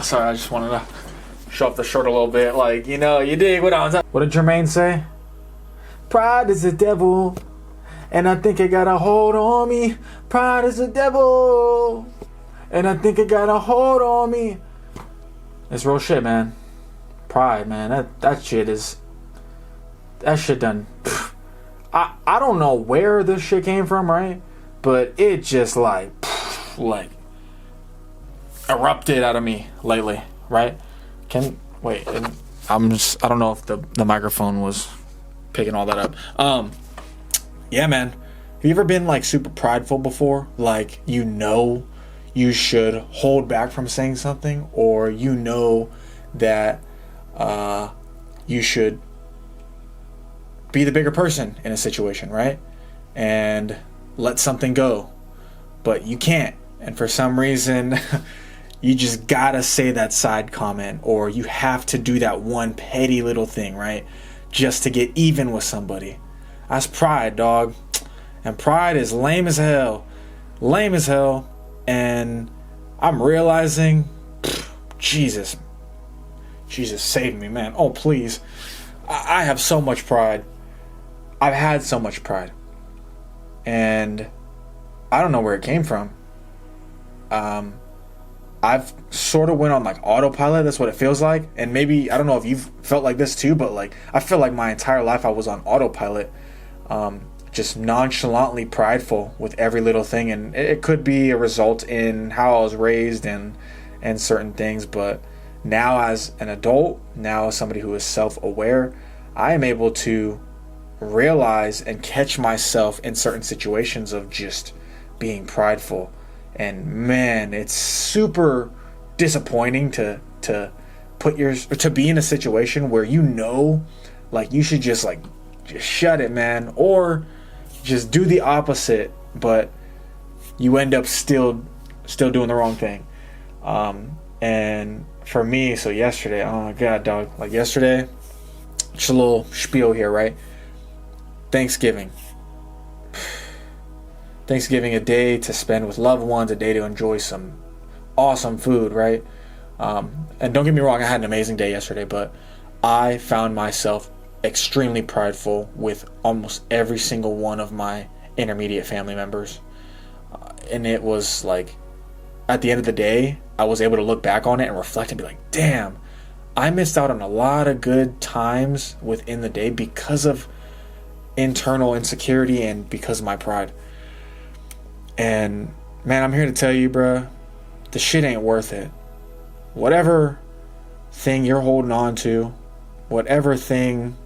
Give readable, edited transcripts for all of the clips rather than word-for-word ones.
Sorry, I just wanted to show off the shirt a little bit. Like, you know, you dig what I'm saying. What did Jermaine say? Pride is a devil, and I think it got a hold on me. Pride is a devil, and I think it got a hold on me. It's real shit, man. Pride, man. That shit done. I don't know where this shit came from, right? But it just like erupted out of me lately, right? I don't know if the microphone was picking all that up. Yeah, man. Have you ever been like super prideful before? Like, you know you should hold back from saying something, or you know that you should be the bigger person in a situation, right? And let something go, but you can't, and for some reason you just gotta say that side comment, or you have to do that one petty little thing, right, just to get even with somebody. That's pride, dog. And pride is lame as hell, and I'm realizing, Jesus save me, man. Oh, please. I have so much pride. I've had so much pride, and I don't know where it came from. I've sort of went on like autopilot. That's what it feels like. And maybe, I don't know if you've felt like this too, but like, I feel like my entire life I was on autopilot, just nonchalantly prideful with every little thing. And it could be a result in how I was raised and certain things. But now as an adult, now as somebody who is self-aware, I am able to realize and catch myself in certain situations of just being prideful. And man, it's super disappointing to be in a situation where you know, like, you should just shut it, man, or just do the opposite, but you end up still doing the wrong thing. And for me, so yesterday, oh my god, dog, like yesterday, just a little spiel here, right? Thanksgiving, a day to spend with loved ones, a day to enjoy some awesome food, right? And don't get me wrong, I had an amazing day yesterday, but I found myself extremely prideful with almost every single one of my intermediate family members. And it was like, at the end of the day, I was able to look back on it and reflect and be like, damn, I missed out on a lot of good times within the day because of internal insecurity and because of my pride. And man, I'm here to tell you, bruh, the shit ain't worth it. Whatever thing you're holding on to, whatever thing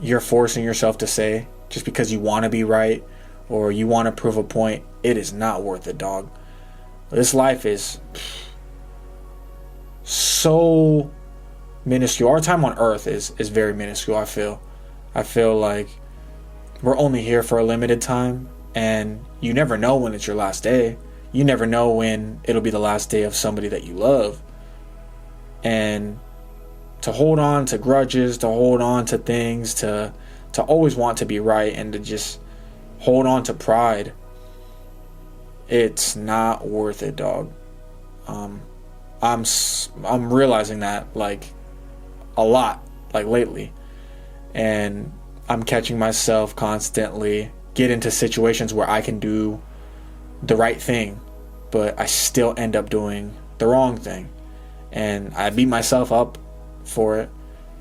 you're forcing yourself to say just because you want to be right or you want to prove a point, it is not worth it, dog. This life is so minuscule. Our time on earth is very minuscule. I feel like we're only here for a limited time, and you never know when it's your last day. You never know when it'll be the last day of somebody that you love. And to hold on to grudges, to hold on to things, to always want to be right, and to just hold on to pride, it's not worth it, dog. I'm realizing that like a lot, like lately, and I'm catching myself constantly get into situations where I can do the right thing, but I still end up doing the wrong thing, and I beat myself up for it.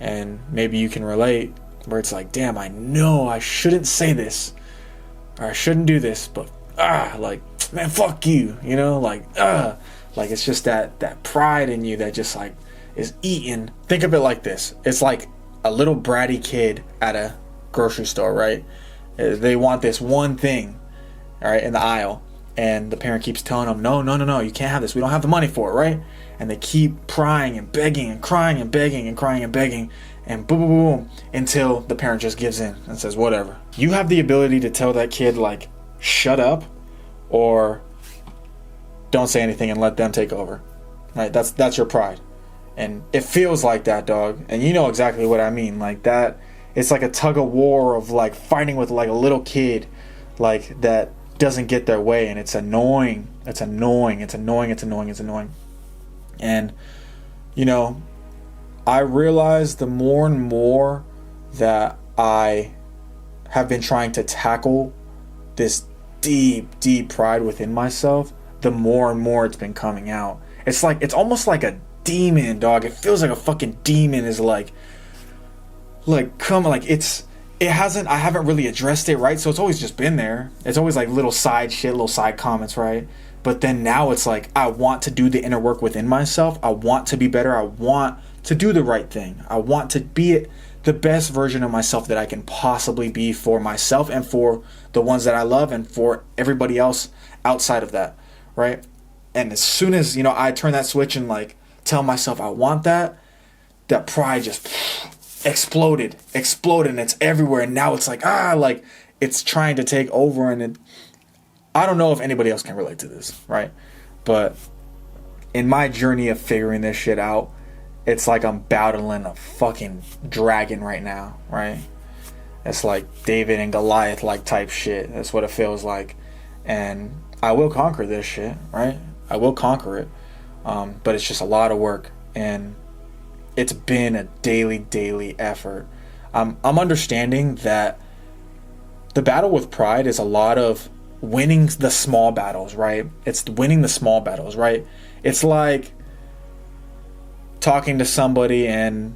And maybe you can relate, where it's like, damn, I know I shouldn't say this, or I shouldn't do this, but like, man, fuck you, you know, like it's just that pride in you that just like is eating. Think of it like this. It's like a little bratty kid at a grocery store, right? They want this one thing, all right, in the aisle, and the parent keeps telling them, no, you can't have this, we don't have the money for it, right? And they keep prying and begging and crying and begging and crying and begging, and boom, boom, boom, until the parent just gives in and says, whatever. You have the ability to tell that kid, like, shut up, or don't say anything and let them take over, right? That's your pride. And it feels like that, dog, and you know exactly what I mean. Like that, it's like a tug of war of like fighting with like a little kid, like that doesn't get their way, and it's annoying. And, you know, I realize the more and more that I have been trying to tackle this deep, deep pride within myself, the more and more it's been coming out. It's almost like a demon, dog. It feels like a fucking demon is like come, like I haven't really addressed it, right? So it's always just been there. It's always like little side shit, little side comments, right? But then now it's like, I want to do the inner work within myself. I want to be better. I want to do the right thing. I want to be the best version of myself that I can possibly be for myself and for the ones that I love and for everybody else outside of that, right? And as soon as, you know, I turn that switch and like tell myself I want that pride just exploded, and it's everywhere. And now it's like, like it's trying to take over. And I don't know if anybody else can relate to this, right? But in my journey of figuring this shit out, it's like I'm battling a fucking dragon right now, right? It's like David and Goliath like type shit. That's what it feels like. And I will conquer this shit, right? I will conquer it. But it's just a lot of work, and it's been a daily effort. I'm understanding that the battle with pride is a lot of winning the small battles, right? It's winning the small battles, right? It's like talking to somebody and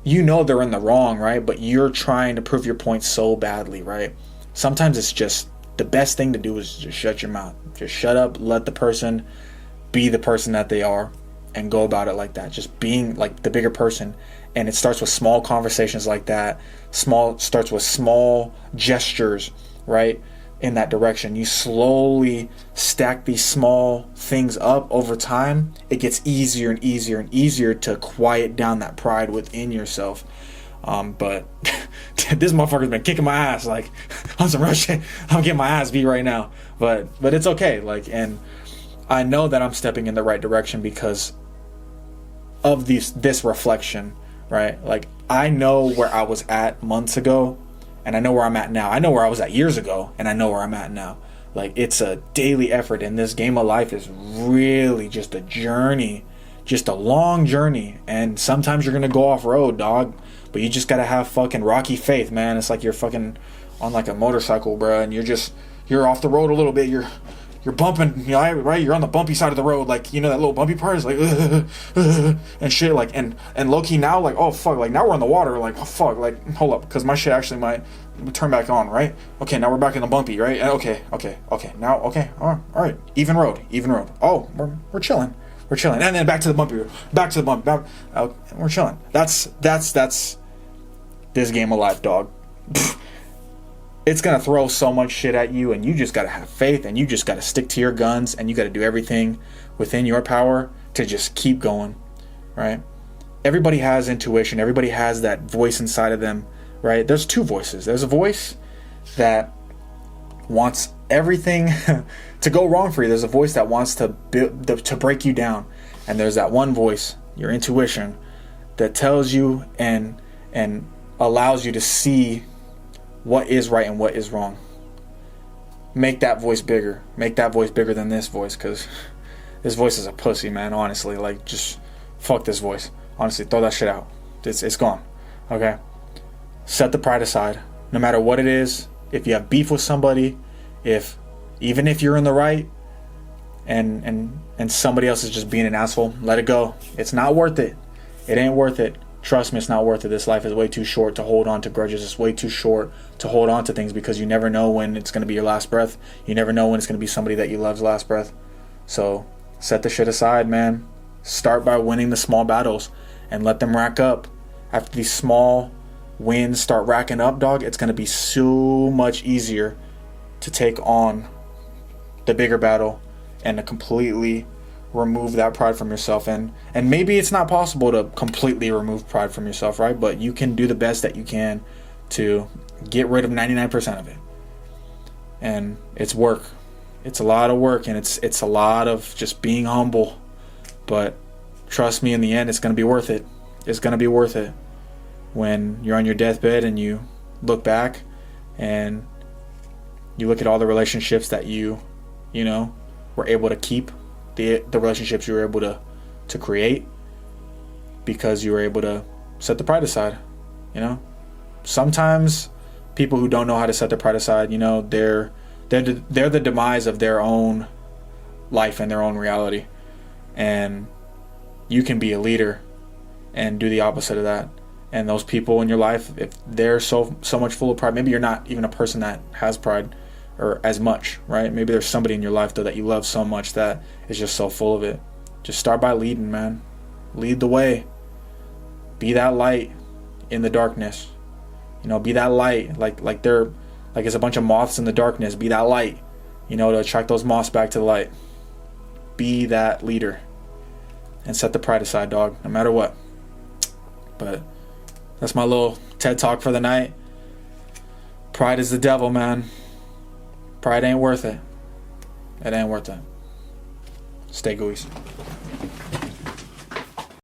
you know they're in the wrong, right? But you're trying to prove your point so badly, right? Sometimes it's just the best thing to do is just shut your mouth. Just shut up, let the person be the person that they are, and go about it like that. Just being like the bigger person. And it starts with small conversations like that. Starts with small gestures, right? In that direction. You slowly stack these small things up over time. It gets easier and easier and easier to quiet down that pride within yourself. But this motherfucker's been kicking my ass like on some real shit. I'm getting my ass beat right now. But it's okay. Like, and I know that I'm stepping in the right direction because of this reflection, right? Like, I know where I was at months ago, and I know where I'm at now. I know where I was at years ago, and I know where I'm at now. Like, it's a daily effort, and this game of life is really just a journey, just a long journey. And sometimes you're gonna go off road, dog, but you just gotta have fucking rocky faith, man. It's like you're fucking on like a motorcycle, bro, and you're off the road a little bit. You're bumping, you know, right? You're on the bumpy side of the road, like, you know, that little bumpy part is like, and shit, like, and low-key now, like, oh, fuck, like, now we're in the water, like, oh, fuck, like, hold up, because my shit actually might turn back on, right? Okay, now we're back in the bumpy, right? Okay, now, okay, all right, even road, oh, we're chilling, and then back to the bumpy, we're chilling. That's this game of life, dog. It's going to throw so much shit at you, and you just got to have faith, and you just got to stick to your guns, and you got to do everything within your power to just keep going, right? Everybody has intuition. Everybody has that voice inside of them, right? There's two voices. There's a voice that wants everything to go wrong for you. There's a voice that wants to break you down, and there's that one voice, your intuition, that tells you and allows you to see what is right and what is wrong. Make that voice bigger. Make that voice bigger than this voice, because this voice is a pussy, man, honestly. Like, just fuck this voice. Honestly, throw that shit out. It's gone. Okay? Set the pride aside. No matter what it is, if you have beef with somebody, even if you're in the right and somebody else is just being an asshole, let it go. It's not worth it. It ain't worth it. Trust me, it's not worth it. This life is way too short to hold on to grudges. It's way too short to hold on to things, because you never know when it's going to be your last breath. You never know when it's going to be somebody that you love's last breath. So set the shit aside, man. Start by winning the small battles and let them rack up. After these small wins start racking up, dog, it's going to be so much easier to take on the bigger battle and to completely remove that pride from yourself. And maybe it's not possible to completely remove pride from yourself, right? But you can do the best that you can to get rid of 99% of it. And it's work. It's a lot of work, and it's a lot of just being humble. But trust me, in the end, it's going to be worth it. It's going to be worth it. When you're on your deathbed and you look back and you look at all the relationships that you know, were able to keep, the relationships you were able to create because you were able to set the pride aside. You know, sometimes people who don't know how to set their pride aside, you know, they're the demise of their own life and their own reality. And you can be a leader and do the opposite of that. And those people in your life, if they're so much full of pride, maybe you're not even a person that has pride or as much, right? Maybe there's somebody in your life though that you love so much that is just so full of it. Just start by leading, man. Lead the way. Be that light in the darkness. You know, be that light, like it's a bunch of moths in the darkness. Be that light, you know, to attract those moths back to the light. Be that leader and set the pride aside, dog, no matter what. But that's my little TED talk for the night. Pride is the devil, man. Pride ain't worth it. It ain't worth it. Stay gooey.